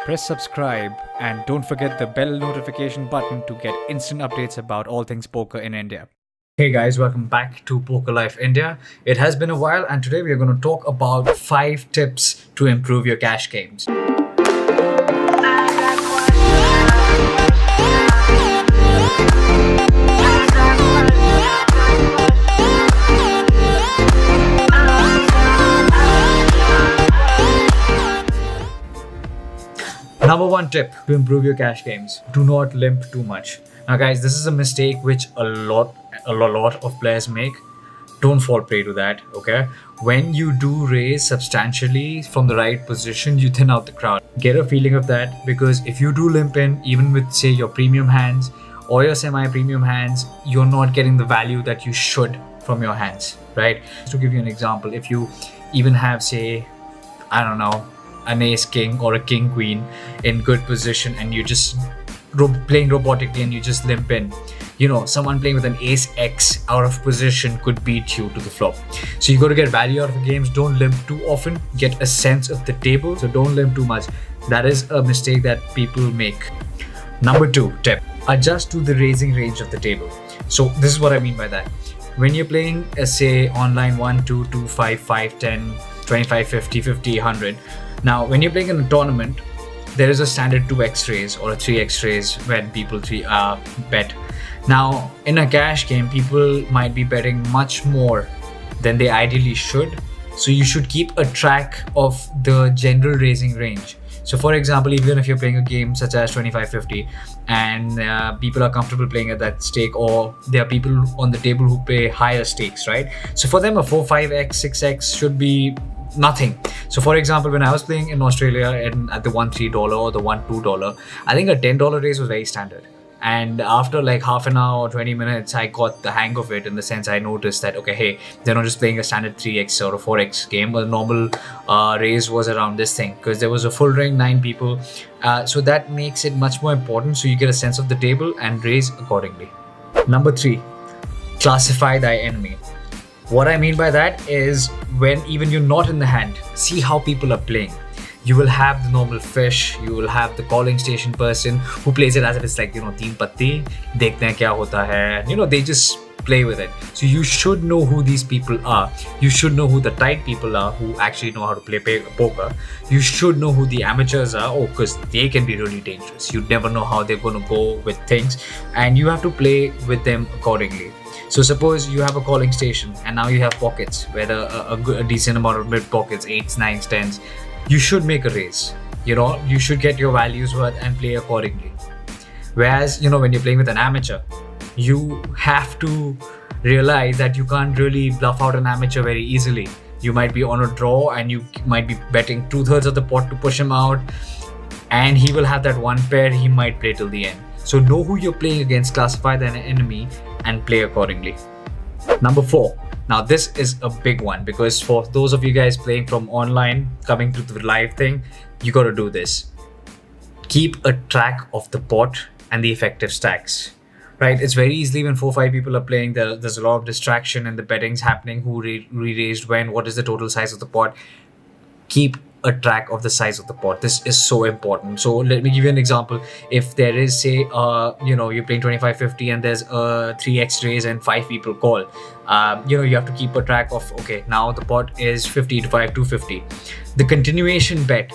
Press subscribe and don't forget the bell notification button to get instant updates about all things poker in India. Hey guys, welcome back to Poker Life India. It has been a while and today we are going to talk about 5 tips to improve your cash games. Number 1 tip to improve your cash games: do not limp too much. Now guys, this is a mistake which a lot of players make. Don't fall prey to that, okay? When you do raise substantially from the right position, you thin out the crowd. Get a feeling of that, because if you do limp in, even with say your premium hands or your semi-premium hands, you're not getting the value that you should from your hands, right? To give you an example, if you even have say, I don't know, an ace king or a king queen in good position and you just playing robotically and you just limp in, you know, someone playing with an ace x out of position could beat you to the flop. So you got to get value out of the games. Don't limp too often. Get a sense of the table, so don't limp too much. That is a mistake that people make. Number 2 tip: adjust to the raising range of the table. So this is what I mean by that. When you're playing say online 1, 2, 2, 5, 5, 10, 25, 50, 50, 100. Now, when you're playing in a tournament, there is a standard 2x raise or a 3x raise when people bet. Now, in a cash game, people might be betting much more than they ideally should. So you should keep a track of the general raising range. So for example, even if you're playing a game such as 25-50 and people are comfortable playing at that stake, or there are people on the table who pay higher stakes, right? So for them, a 4, 5x, 6x should be nothing. So for example, when I was playing in Australia and at the $1-3 or the $1-2, I think a $10 raise was very standard. And after like half an hour or 20 minutes, I got the hang of it, in the sense I noticed that, okay, hey, they're not just playing a standard 3x or a 4x game. A normal raise was around this thing, because there was a full ring, 9 people. So that makes it much more important. So you get a sense of the table and raise accordingly. Number 3, classify thy enemy. What I mean by that is, when even you're not in the hand, see how people are playing. You will have the normal fish, you will have the calling station person who plays it as if it's like, you know, teen patti, dekhte hain kya hota hai. You know, they just play with it. So you should know who these people are. You should know who the tight people are who actually know how to play poker. You should know who the amateurs are, because they can be really dangerous. You never know how they're going to go with things, and you have to play with them accordingly. So suppose you have a calling station and now you have pockets, where a decent amount of mid pockets, 8s, 9s, 10s. You should make a raise. You know, you should get your values worth and play accordingly. Whereas, you know, when you're playing with an amateur, you have to realize that you can't really bluff out an amateur very easily. You might be on a draw and you might be betting 2/3 of the pot to push him out, and he will have that one pair he might play till the end. So know who you're playing against, classify the enemy, and play accordingly. Number 4. Now this is a big one, because for those of you guys playing from online, coming to the live thing, you got to do this. Keep a track of the pot and the effective stacks, right? It's very easily when 4 or 5 people are playing, there's a lot of distraction and the betting's happening, who re-raised when, what is the total size of the pot. Keep a track of the size of the pot. This is so important. So let me give you an example. If there is say you know, you're playing 25-50 and there's a 3x raise and 5 people call, you know, you have to keep a track of, okay, now the pot is 50 to 5, 250. The continuation bet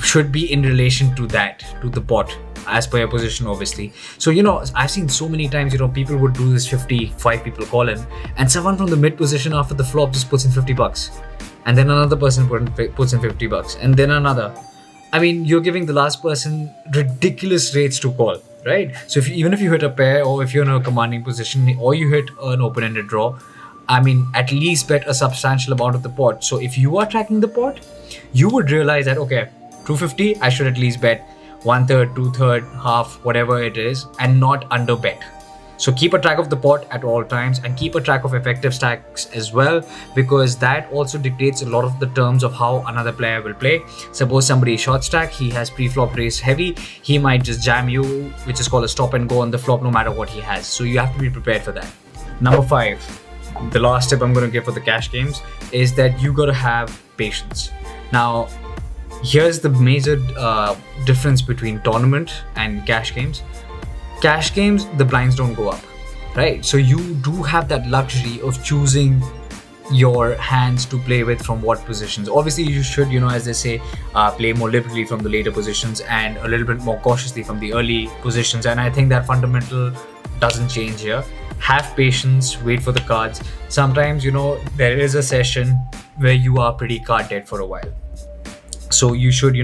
should be in relation to that, to the pot, as per your position, obviously. So, you know, I've seen so many times, you know, people would do this 50, 5 people call in, and someone from the mid position after the flop just puts in $50. And then another person puts in $50, and then another. I mean, you're giving the last person ridiculous rates to call, right? So even if you hit a pair, or if you're in a commanding position, or you hit an open-ended draw, I mean, at least bet a substantial amount of the pot. So if you are tracking the pot, you would realize that, okay, 250, I should at least bet 1/3, 2/3, half, whatever it is, and not under bet. So keep a track of the pot at all times, and keep a track of effective stacks as well, because that also dictates a lot of the terms of how another player will play. Suppose somebody is short stack, he has pre-flop raise heavy, he might just jam you, which is called a stop and go on the flop, no matter what he has. So you have to be prepared for that. Number 5, the last tip I'm going to give for the cash games is that you got to have patience. Now, Here's the major difference between tournament and cash games. Cash games, the blinds don't go up, right? So you do have that luxury of choosing your hands to play with from what positions. Obviously, you should, as they say, play more liberally from the later positions and a little bit more cautiously from the early positions. And I think that fundamental doesn't change here. Have patience, wait for the cards. Sometimes, there is a session where you are pretty card dead for a while. So you should,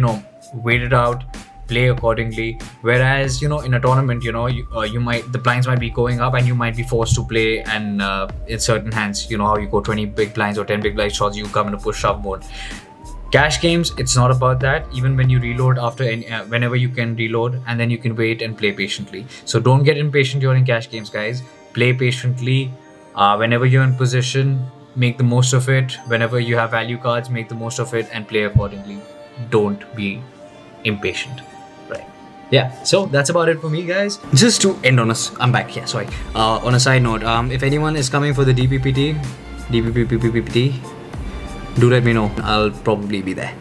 wait it out, play accordingly. Whereas, in a tournament, you might, the blinds might be going up and you might be forced to play, and in certain hands, how you go 20 big blinds or 10 big blind shots, you come in a push shove mode. Cash games, it's not about that. Even when you reload whenever you can reload, and then you can wait and play patiently. So don't get impatient during cash games, guys. Play patiently. Whenever you're in position, make the most of it. Whenever you have value cards, make the most of it and play accordingly. Don't be impatient. Right. Yeah, so that's about it for me, guys. Just to end on I'm back. Yeah, sorry. On a side note, if anyone is coming for the DPPT, do let me know. I'll probably be there.